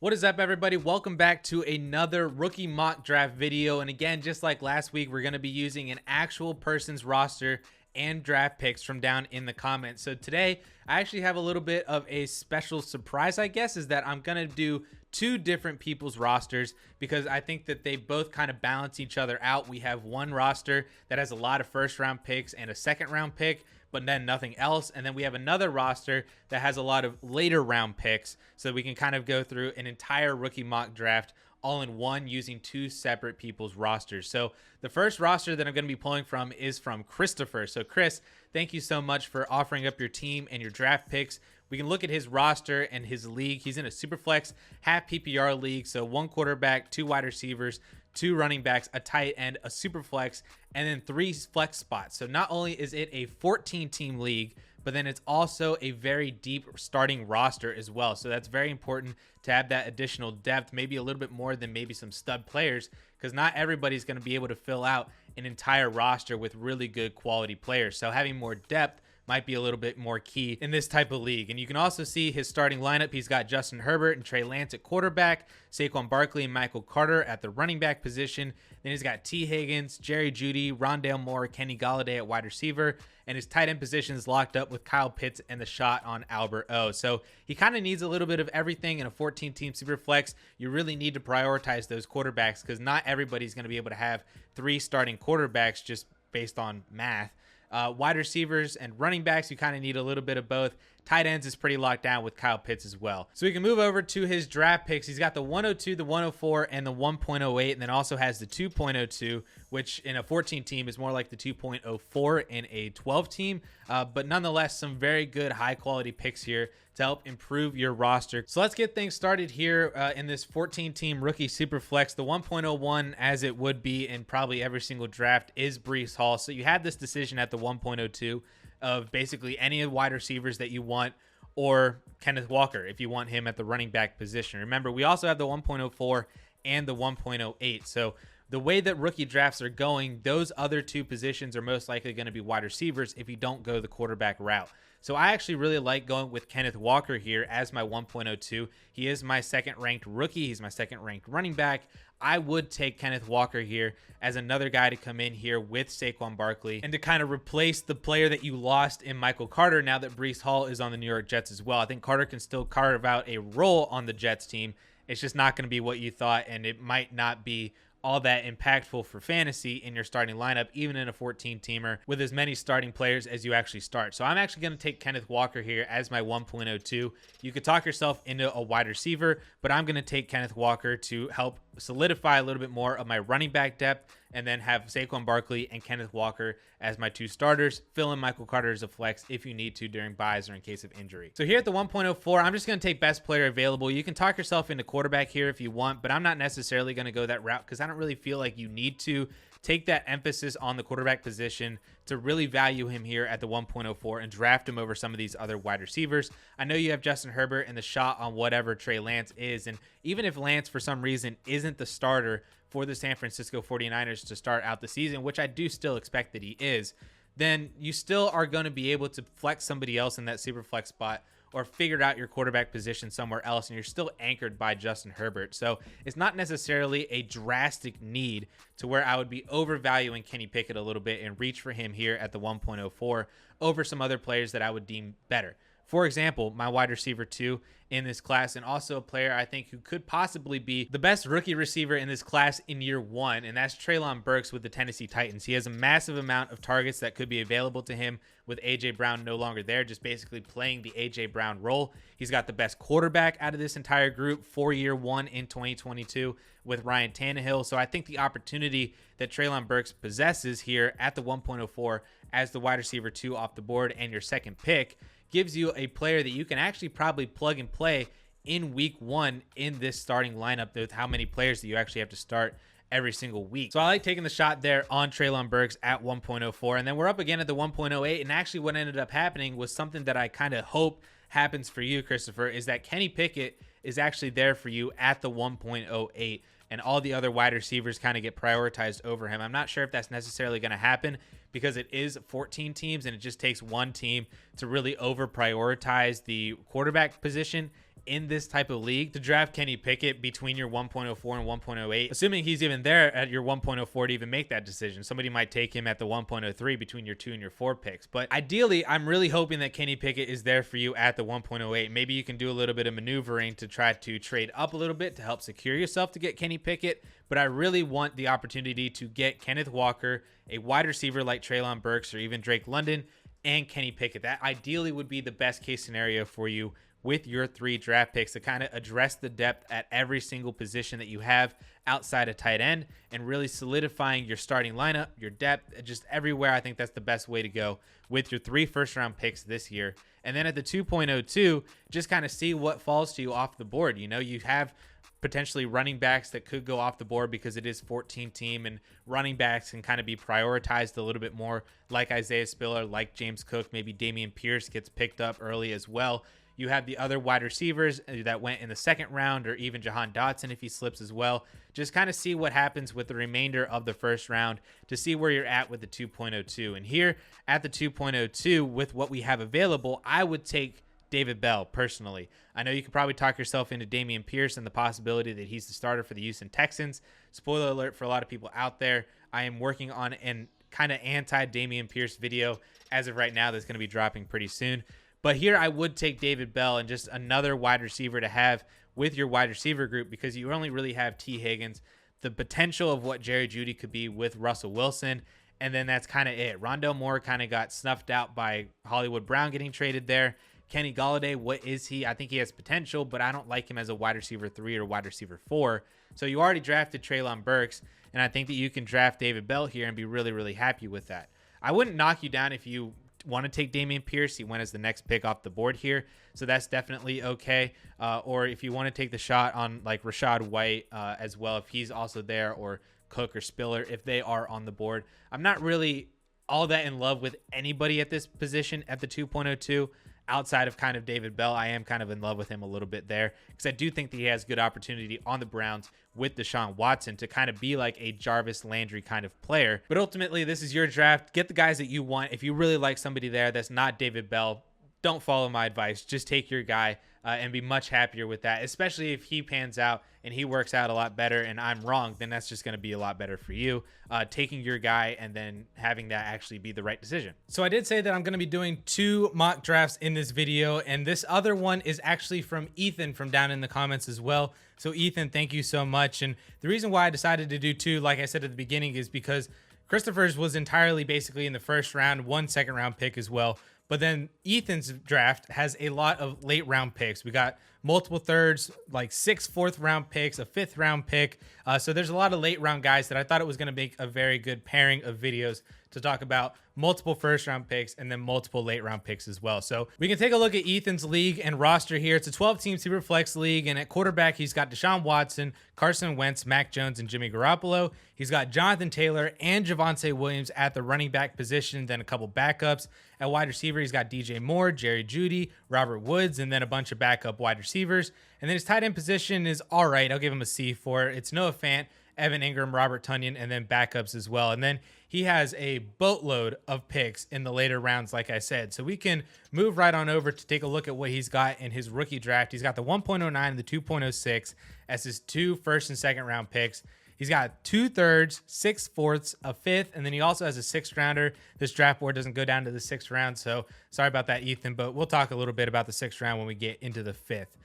What is up, everybody? Welcome back to another rookie mock draft video. And again, just like last week, we're going to be using an actual person's roster and draft picks from down in the comments. So today, I actually have a little bit of a special surprise, I guess, is that I'm going to do two different people's rosters because I think that they both kind of balance each other out. We have one roster that has a lot of first round picks and a second round pick, but then nothing else. And then we have another roster that has a lot of later round picks, so we can kind of go through an entire rookie mock draft all in one using two separate people's rosters. So the first roster that I'm going to be pulling from is from Christoffer. So Chris, thank you so much for offering up your team and your draft picks. We can look at his roster and his league. He's in a Superflex half PPR league. So one quarterback, two wide receivers, two running backs, a tight end, a Superflex, and then three flex spots. So not only is it a 14-team league, but then it's also a very deep starting roster as well. So that's very important to have that additional depth, maybe a little bit more than maybe some stud players, because not everybody's going to be able to fill out an entire roster with really good quality players. So having more depth might be a little bit more key in this type of league. And you can also see his starting lineup. He's got Justin Herbert and Trey Lance at quarterback, Saquon Barkley and Michael Carter at the running back position. Then he's got T. Higgins, Jerry Jeudy, Wan'Dale Moore, Kenny Golladay at wide receiver, and his tight end position is locked up with Kyle Pitts and the shot on Albert O. So he kind of needs a little bit of everything in a 14-team Superflex. You really need to prioritize those quarterbacks because not everybody's going to be able to have three starting quarterbacks just based on math. Wide receivers and running backs, you kind of need a little bit of both. Tight ends is pretty locked down with Kyle Pitts as well. So we can move over to his draft picks. He's got the 102, the 104, and the 1.08, and then also has the 2.02, which in a 14 team is more like the 2.04 in a 12 team. But nonetheless, some very good high quality picks here to help improve your roster. So let's get things started here in this 14 team rookie Superflex. The 1.01, as it would be in probably every single draft, is Breece Hall. So you have this decision at the 1.02 of basically any of the wide receivers that you want, or Kenneth Walker if you want him at the running back position. Remember, we also have the 1.04 and the 1.08. So the way that rookie drafts are going, those other two positions are most likely going to be wide receivers if you don't go the quarterback route. So I actually really like going with Kenneth Walker here as my 1.02. He is my second ranked rookie. He's my second ranked running back. I would take Kenneth Walker here as another guy to come in here with Saquon Barkley and to kind of replace the player that you lost in Michael Carter now that Breece Hall is on the New York Jets as well. I think Carter can still carve out a role on the Jets team. It's just not going to be what you thought, and it might not be all that impactful for fantasy in your starting lineup, even in a 14-teamer with as many starting players as you actually start. So I'm actually going to take Kenneth Walker here as my 1.02. You could talk yourself into a wide receiver, but I'm going to take Kenneth Walker to help solidify a little bit more of my running back depth, and then have Saquon Barkley and Kenneth Walker as my two starters. Fill in Michael Carter as a flex if you need to during buys or in case of injury. So here at the 1.04, I'm just going to take best player available. You can talk yourself into quarterback here if you want, but I'm not necessarily going to go that route because I don't really feel like you need to. Take that emphasis on the quarterback position to really value him here at the 1.04 and draft him over some of these other wide receivers. I know you have Justin Herbert and the shot on whatever Trey Lance is, and even if Lance for some reason isn't the starter for the San Francisco 49ers to start out the season, which I do still expect that he is, then you still are going to be able to flex somebody else in that super flex spot or figure out your quarterback position somewhere else, and you're still anchored by Justin Herbert. So it's not necessarily a drastic need to where I would be overvaluing Kenny Pickett a little bit and reach for him here at the 1.04 over some other players that I would deem better. For example, my wide receiver 2 in this class, and also a player I think who could possibly be the best rookie receiver in this class in year one, and that's Treylon Burks with the Tennessee Titans. He has a massive amount of targets that could be available to him with A.J. Brown no longer there, just basically playing the A.J. Brown role. He's got the best quarterback out of this entire group for year one in 2022 with Ryan Tannehill. So I think the opportunity that Treylon Burks possesses here at the 1.04 as the wide receiver 2 off the board and your second pick gives you a player that you can actually probably plug and play in week one in this starting lineup with how many players that you actually have to start every single week. So I like taking the shot there on Treylon Burks at 1.04. And then we're up again at the 1.08. And actually what ended up happening was something that I kind of hope happens for you, Christopher, is that Kenny Pickett is actually there for you at the 1.08. And all the other wide receivers kind of get prioritized over him. I'm not sure if that's necessarily going to happen because it is 14 teams and it just takes one team to really over prioritize the quarterback position in this type of league to draft Kenny Pickett between your 1.04 and 1.08, assuming he's even there at your 1.04 to even make that decision. Somebody might take him at the 1.03 between your 2 and your 4 picks. But ideally, I'm really hoping that Kenny Pickett is there for you at the 1.08. Maybe you can do a little bit of maneuvering to try to trade up a little bit to help secure yourself to get Kenny Pickett. But I really want the opportunity to get Kenneth Walker, a wide receiver like Treylon Burks or even Drake London, and Kenny Pickett. That ideally would be the best case scenario for you with your 3 draft picks to kind of address the depth at every single position that you have outside of tight end and really solidifying your starting lineup, your depth, just everywhere. I think that's the best way to go with your 3 first-round picks this year. And then at the 2.02, just kind of see what falls to you off the board. You know, you have potentially running backs that could go off the board because it is 14 team, and running backs can kind of be prioritized a little bit more, like Isaiah Spiller, like James Cook. Maybe Dameon Pierce gets picked up early as well. You have the other wide receivers that went in the 2nd round, or even Jahan Dotson if he slips as well. Just kind of see what happens with the remainder of the 1st round to see where you're at with the 2.02. And here at the 2.02, with what we have available, I would take David Bell personally. I know you could probably talk yourself into Dameon Pierce and the possibility that he's the starter for the Houston Texans. Spoiler alert for a lot of people out there. I am working on an kind of anti-Dameon Pierce video as of right now that's going to be dropping pretty soon. But here I would take David Bell and just another wide receiver to have with your wide receiver group, because you only really have T. Higgins, the potential of what Jerry Jeudy could be with Russell Wilson, and then that's kind of it. Rondale Moore kind of got snuffed out by Hollywood Brown getting traded there. Kenny Golladay, what is he? I think he has potential, but I don't like him as a wide receiver 3 or wide receiver 4. So you already drafted Treylon Burks, and I think that you can draft David Bell here and be really, really happy with that. I wouldn't knock you down if you want to take Dameon Pierce. He went as the next pick off the board here, so that's definitely okay. Or if you want to take the shot on like Rachaad White as well, if he's also there, or Cook or Spiller, if they are on the board. I'm not really all that in love with anybody at this position at the 2.02. Outside of kind of David Bell, I am kind of in love with him a little bit there, because I do think that he has good opportunity on the Browns with Deshaun Watson to kind of be like a Jarvis Landry kind of player. But ultimately, this is your draft. Get the guys that you want. If you really like somebody there that's not David Bell, don't follow my advice. Just take your guy and be much happier with that, especially if he pans out and he works out a lot better and I'm wrong, then that's just going to be a lot better for you, taking your guy and then having that actually be the right decision. So I did say that I'm going to be doing 2 mock drafts in this video, and this other one is actually from Ethan from down in the comments as well. So Ethan, thank you so much. And the reason why I decided to do 2, like I said at the beginning, is because Christoffer's was entirely basically in the 1st round, 1 2nd round pick as well. But then Ethan's draft has a lot of late round picks. We got multiple 3rds, like 6 4th round picks, a 5th round pick. So there's a lot of late round guys that I thought it was going to make a very good pairing of videos to talk about multiple 1st round picks and then multiple late round picks as well. So we can take a look at Ethan's league and roster here. It's a 12-team Superflex league, and at quarterback, he's got Deshaun Watson, Carson Wentz, Mac Jones, and Jimmy Garoppolo. He's got Jonathan Taylor and Javonte Williams at the running back position, then a couple backups. At wide receiver, he's got DJ Moore, Jerry Jeudy, Robert Woods, and then a bunch of backup wide receivers. And then his tight end position is all right. I'll give him a C for it. It's Noah Fant, Evan Ingram, Robert Tonyan, and then backups as well. And then he has a boatload of picks in the later rounds, like I said. So we can move right on over to take a look at what he's got in his rookie draft. He's got the 1.09 and the 2.06 as his 2 1st and 2nd round picks. He's got 2 3rds, 6 4ths, a 5th, and then he also has a 6th rounder. This draft board doesn't go down to the 6th round, so sorry about that, Ethan, but we'll talk a little bit about the 6th round when we get into the 5th.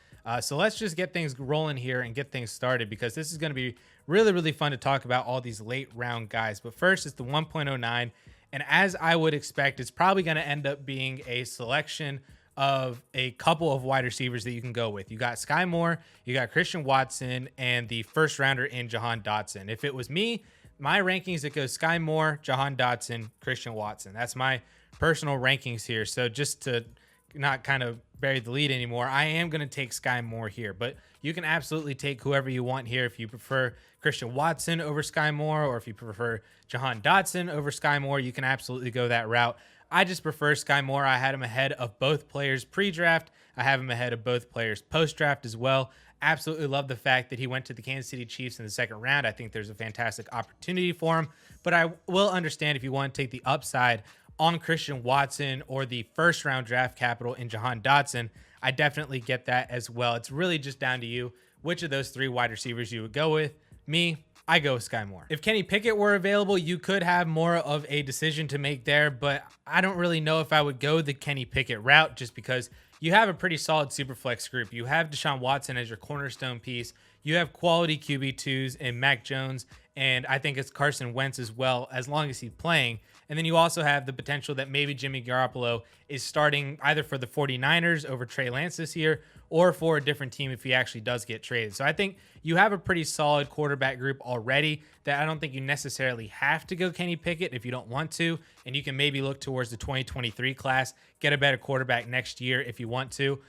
So let's just get things rolling here and get things started, because this is going to be really, really fun to talk about all these late round guys. But first, it's the 1.09, and as I would expect, it's probably going to end up being a selection of a couple of wide receivers that you can go with. You got Skyy Moore, you got Christian Watson, and the 1st rounder in Jahan Dotson. If it was me, my rankings, it goes Skyy Moore, Jahan Dotson, Christian Watson. That's my personal rankings here. So just to not kind of bury the lead anymore, I am going to take Skyy Moore here, but you can absolutely take whoever you want here. If you prefer Christian Watson over Skyy Moore, or if you prefer Jahan Dotson over Skyy Moore, you can absolutely go that route. I just prefer Skyy Moore. I had him ahead of both players pre-draft. I have him ahead of both players post-draft as well. Absolutely love the fact that he went to the Kansas City Chiefs in the 2nd round. I think there's a fantastic opportunity for him, but I will understand if you want to take the upside on Christian Watson or the 1st round draft capital in Jahan Dotson. I definitely get that as well. It's really just down to you which of those 3 wide receivers you would go with. Me, I go with Skyy Moore. If Kenny Pickett were available, you could have more of a decision to make there, but I don't really know if I would go the Kenny Pickett route just because you have a pretty solid Superflex group. You have Deshaun Watson as your cornerstone piece. You have quality QB2s in Mac Jones, and I think it's Carson Wentz as well, as long as he's playing. And then you also have the potential that maybe Jimmy Garoppolo is starting either for the 49ers over Trey Lance this year or for a different team if he actually does get traded. So I think you have a pretty solid quarterback group already that I don't think you necessarily have to go Kenny Pickett if you don't want to. And you can maybe look towards the 2023 class, get a better quarterback next year if you want to.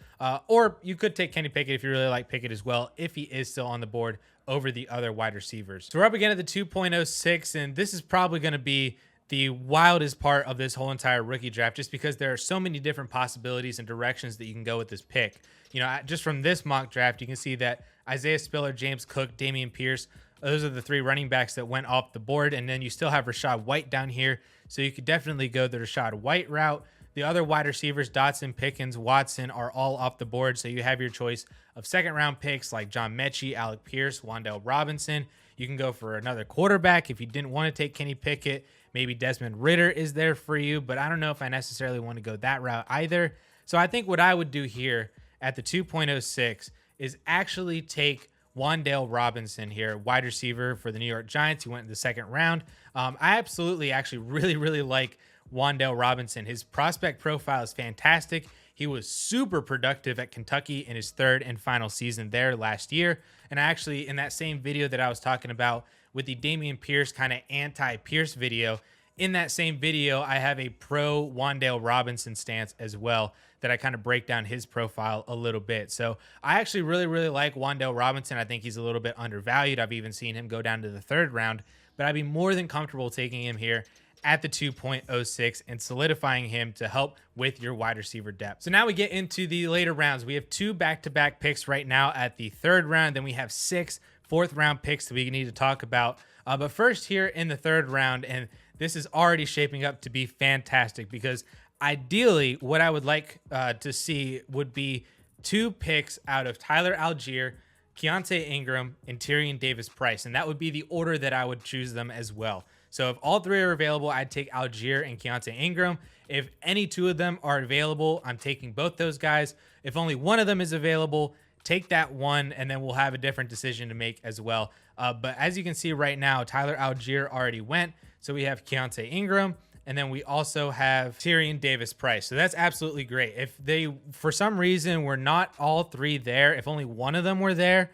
Or you could take Kenny Pickett if you really like Pickett as well, if he is still on the board over the other wide receivers. So we're up again at the 2.06, and this is probably going to be the wildest part of this whole entire rookie draft, just because there are so many different possibilities and directions that you can go with this pick. You know, just from this mock draft, you can see that Isaiah Spiller, James Cook, Dameon Pierce, those are the 3 running backs that went off the board. And then you still have Rachaad White down here. So you could definitely go the Rachaad White route. The other wide receivers, Dotson, Pickens, Watson, are all off the board. So you have your choice of second-round picks like John Mechie, Alec Pierce, Wan'Dale Robinson. You can go for another quarterback if you didn't want to take Kenny Pickett. Maybe Desmond Ridder is there for you, but I don't know if I necessarily want to go that route either. So I think what I would do here at the 2.06 is actually take Wan'Dale Robinson here, wide receiver for the New York Giants. He went in the 2nd round. I absolutely actually really like Wan'Dale Robinson. His prospect profile is fantastic. He was super productive at Kentucky in his 3rd and final season there last year. And actually, in that same video that I was talking about with the Dameon Pierce kind of anti-Pierce video, in that same video, I have a pro Wan'Dale Robinson stance as well that I kind of break down his profile a little bit. So I actually really like Wan'Dale Robinson. I think he's a little bit undervalued. I've even seen him go down to the 3rd round, but I'd be more than comfortable taking him here at the 2.06 and solidifying him to help with your wide receiver depth. So now we get into the later rounds. We have 2 back-to-back picks right now at the 3rd round. Then we have 6 4th-round picks that we need to talk about. But first here in the 3rd round, and this is already shaping up to be fantastic because ideally what I would like to see would be 2 picks out of Tyler Algier, Keontae Ingram, and Tyrion Davis-Price. And that would be the order that I would choose them as well. So if all 3 are available, I'd take Algier and Keontae Ingram. If any 2 of them are available, I'm taking both those guys. If only one of them is available, take that one, and then we'll have a different decision to make as well. But as you can see right now, Tyler Algier already went. So we have Keontae Ingram, and then we also have Tyrion Davis-Price. So that's absolutely great. If they, for some reason, were not all 3 there, if only one of them were there,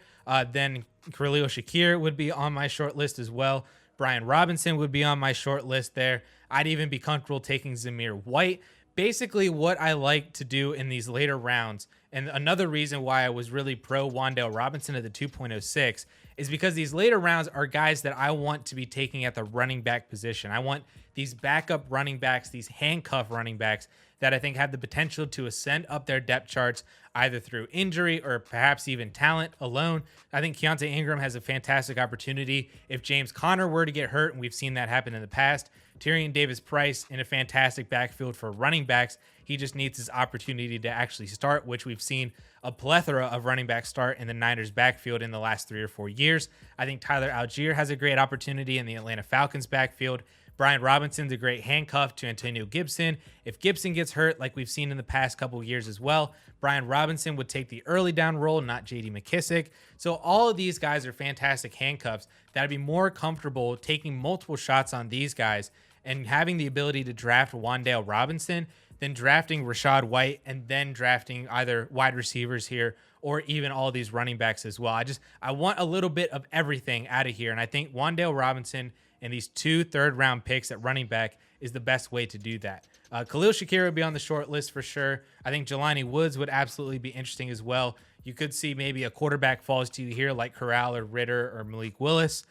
then Khalil Shakir would be on my short list as well. Brian Robinson would be on my short list there. I'd even be comfortable taking Zamir White. Basically, what I like to do in these later rounds, and another reason why I was really pro Wan'Dale Robinson at the 2.06, is because these later rounds are guys that I want to be taking at the running back position. I want these backup running backs, these handcuff running backs that I think have the potential to ascend up their depth charts either through injury or perhaps even talent alone. I think Keontae Ingram has a fantastic opportunity if James Conner were to get hurt, and we've seen that happen in the past. Tyrion Davis-Price in a fantastic backfield for running backs. He just needs his opportunity to actually start, which we've seen a plethora of running backs start in the Niners backfield in the last 3 or 4 years. I think Tyler Algier has a great opportunity in the Atlanta Falcons backfield. Brian Robinson's a great handcuff to Antonio Gibson. If Gibson gets hurt, like we've seen in the past couple of years as well, Brian Robinson would take the early down role, not J.D. McKissick. So all of these guys are fantastic handcuffs that I'd be more comfortable taking multiple shots on these guys and having the ability to draft Wan'Dale Robinson than drafting Rachaad White and then drafting either wide receivers here or even all these running backs as well. I want a little bit of everything out of here. And I think Wan'Dale Robinson and these 2 third-round picks at running back is the best way to do that. Khalil Shakir would be on the short list for sure. I think Jelani Woods would absolutely be interesting as well. You could see maybe a quarterback falls to you here like Corral or Ritter or Malik Willis.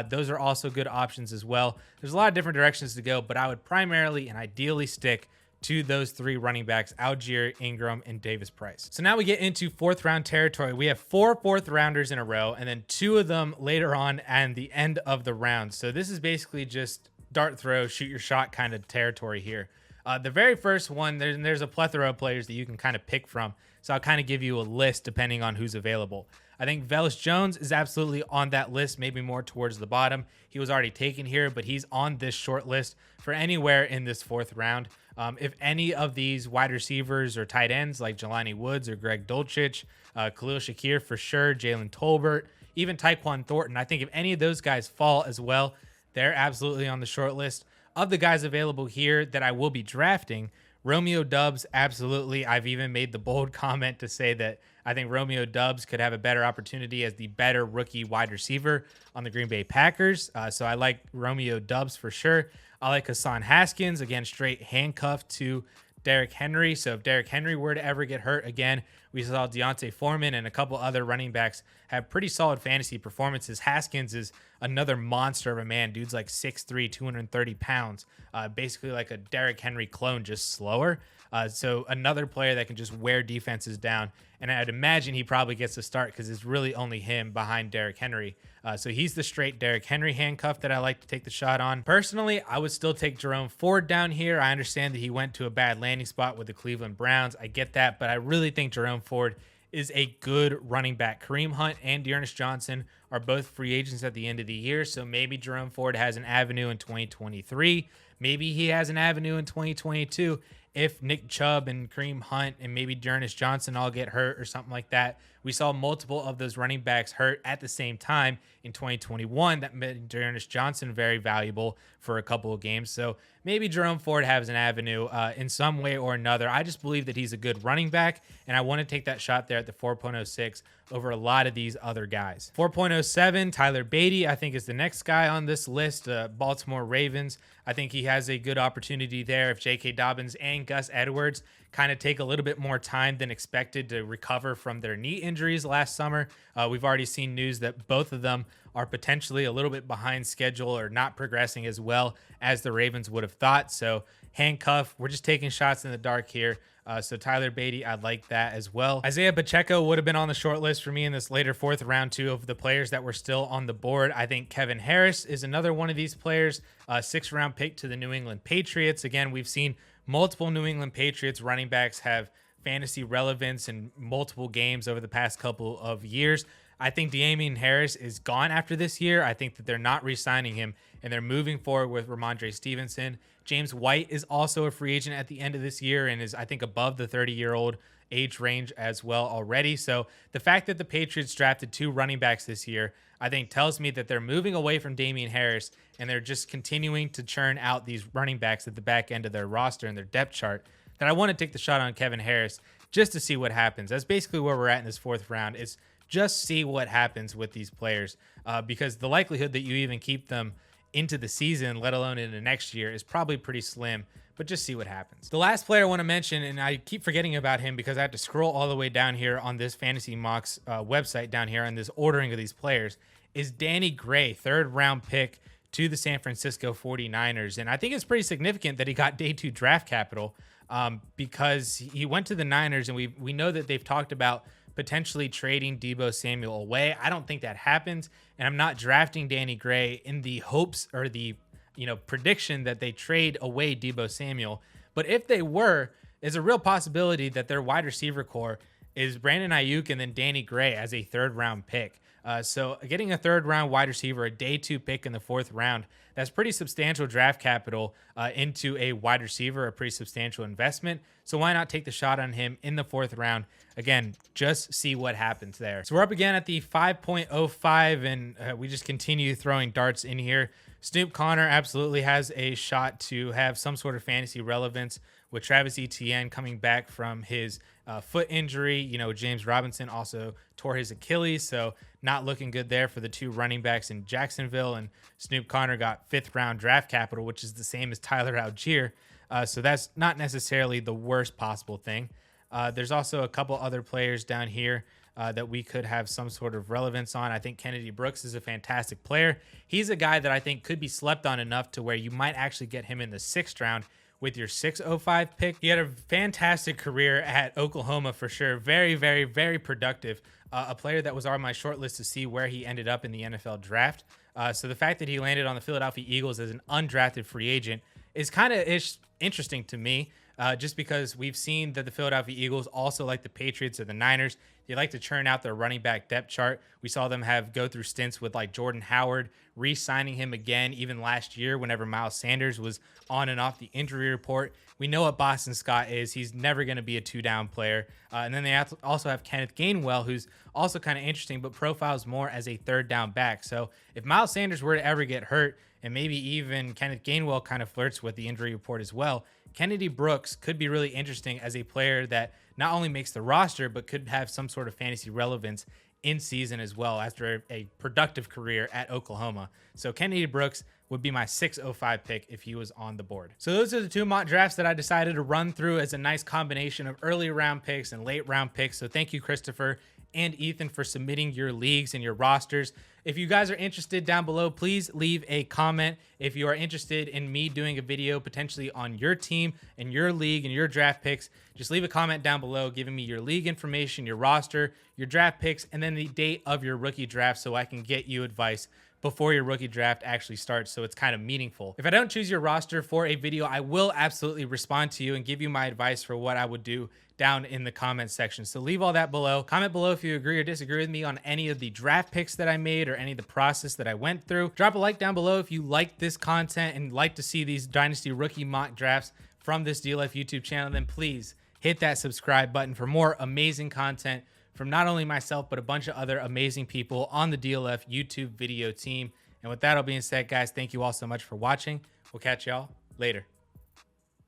Those are also good options as well. There's a lot of different directions to go, but I would primarily and ideally stick to those 3 running backs, Algier, Ingram, and Davis-Price. So now we get into 4th-round territory. We have 4 4th-rounders in a row, and then 2 of them later on and the end of the round. So this is basically just dart throw, shoot your shot kind of territory here. The very first one, there's a plethora of players that you can kind of pick from. So I'll kind of give you a list depending on who's available. I think Velus Jones is absolutely on that list, maybe more towards the bottom. He was already taken here, but he's on this short list for anywhere in this 4th round. If any of these wide receivers or tight ends like Jelani Woods or Greg Dulcich, Khalil Shakir for sure, Jalen Tolbert, even Tyquan Thornton, I think if any of those guys fall as well, they're absolutely on the short list. Of the guys available here that I will be drafting, Romeo Doubs, absolutely. I've even made the bold comment to say that I think Romeo Doubs could have a better opportunity as the better rookie wide receiver on the Green Bay Packers. So I like Romeo Doubs for sure. I like Hassan Haskins, again, straight handcuffed to Derrick Henry. So if Derrick Henry were to ever get hurt again, we saw Deontay Foreman and a couple other running backs have pretty solid fantasy performances. Haskins is another monster of a man. Dude's like 6'3", 230 pounds, basically like a Derrick Henry clone, just slower. So another player that can just wear defenses down. And I'd imagine he probably gets the start because it's really only him behind Derrick Henry. So he's the straight Derrick Henry handcuff that I like to take the shot on. Personally, I would still take Jerome Ford down here. I understand that he went to a bad landing spot with the Cleveland Browns. I get that, but I really think Jerome Ford is a good running back. Kareem Hunt and Dearness Johnson are both free agents at the end of the year, so maybe Jerome Ford has an avenue in 2023. Maybe he has an avenue in 2022 if Nick Chubb and Kareem Hunt and maybe Dearness Johnson all get hurt or something like that. We saw multiple of those running backs hurt at the same time in 2021. That made Dearness Johnson very valuable for a couple of games. So maybe Jerome Ford has an avenue in some way or another. I just believe that he's a good running back, and I want to take that shot there at the 4.06 over a lot of these other guys. 4.07, Tyler Beatty, I think, is the next guy on this list. Baltimore Ravens. I think he has a good opportunity there if J.K. Dobbins and Gus Edwards kind of take a little bit more time than expected to recover from their knee injuries last summer. We've already seen news that both of them are potentially a little bit behind schedule or not progressing as well as the Ravens would have thought. So handcuff, we're just taking shots in the dark here. So Tyler Beatty, I'd like that as well. Isaiah Pacheco would have been on the short list for me in this later 4th round too of the players that were still on the board. I think Kevin Harris is another one of these players, 6th round pick to the New England Patriots. Again, we've seen multiple New England Patriots running backs have fantasy relevance in multiple games over the past couple of years. I think Damian Harris is gone after this year. I think that they're not re-signing him and they're moving forward with Ramondre Stevenson. James White is also a free agent at the end of this year and is, I think, above the 30-year-old age range as well already. So the fact that the Patriots drafted 2 running backs this year, I think tells me that they're moving away from Damian Harris and they're just continuing to churn out these running backs at the back end of their roster and their depth chart. That I want to take the shot on Kevin Harris just to see what happens. That's basically where we're at in this 4th round. Is just see what happens with these players because the likelihood that you even keep them into the season, let alone into next year, is probably pretty slim, but just see what happens. The last player I want to mention, and I keep forgetting about him because I have to scroll all the way down here on this Fantasy Mocks website down here on this ordering of these players, is Danny Gray, 3rd round pick to the San Francisco 49ers. And I think it's pretty significant that he got day 2 draft capital because he went to the Niners, and we know that they've talked about potentially trading Deebo Samuel away. I don't think that happens, and I'm not drafting Danny Gray in the hopes or the prediction that they trade away Deebo Samuel. But if they were, there's a real possibility that their wide receiver core is Brandon Ayuk and then Danny Gray as a 3rd round pick. So getting a 3rd round wide receiver, a day 2 pick in the 4th round, that's pretty substantial draft capital into a wide receiver, a pretty substantial investment. So why not take the shot on him in the 4th round? Again, just see what happens there. So we're up again at the 5.05, and we just continue throwing darts in here. Snoop Conner absolutely has a shot to have some sort of fantasy relevance with Travis Etienne coming back from his foot injury. James Robinson also tore his Achilles, so not looking good there for the 2 running backs in Jacksonville. And Snoop Conner got 5th round draft capital, which is the same as Tyler Algier. So that's not necessarily the worst possible thing. There's also a couple other players down here that we could have some sort of relevance on. I think Kennedy Brooks is a fantastic player. He's a guy that I think could be slept on enough to where you might actually get him in the 6th round with your 605 pick. He had a fantastic career at Oklahoma for sure. Very, very, very productive. A player that was on my short list to see where he ended up in the NFL draft. So the fact that he landed on the Philadelphia Eagles as an undrafted free agent is kind of interesting to me just because we've seen that the Philadelphia Eagles, also like the Patriots or the Niners, they like to churn out their running back depth chart. We saw them go through stints with like Jordan Howard, re-signing him again, even last year whenever Miles Sanders was on and off the injury report. We know what Boston Scott is. He's never going to be a two-down player. And then they also have Kenneth Gainwell, who's also kind of interesting, but profiles more as a third down back. So if Miles Sanders were to ever get hurt, and maybe even Kenneth Gainwell kind of flirts with the injury report as well, Kennedy Brooks could be really interesting as a player that not only makes the roster, but could have some sort of fantasy relevance in season as well after a productive career at Oklahoma. So Kennedy Brooks would be my 605 pick if he was on the board. So those are the 2 mock drafts that I decided to run through as a nice combination of early round picks and late round picks. So thank you, Christopher and Ethan, for submitting your leagues and your rosters. If you guys are interested, down below, please leave a comment. If you are interested in me doing a video potentially on your team and your league and your draft picks, just leave a comment down below giving me your league information, your roster, your draft picks, and then the date of your rookie draft so I can get you advice before your rookie draft actually starts, so it's kind of meaningful. If I don't choose your roster for a video, I will absolutely respond to you and give you my advice for what I would do down in the comments section. So leave all that below. Comment below if you agree or disagree with me on any of the draft picks that I made or any of the process that I went through. Drop a like down below if you like this content and like to see these Dynasty rookie mock drafts from this DLF YouTube channel. Then please hit that subscribe button for more amazing content from not only myself, but a bunch of other amazing people on the DLF YouTube video team. And with that all being said, guys, thank you all so much for watching. We'll catch y'all later.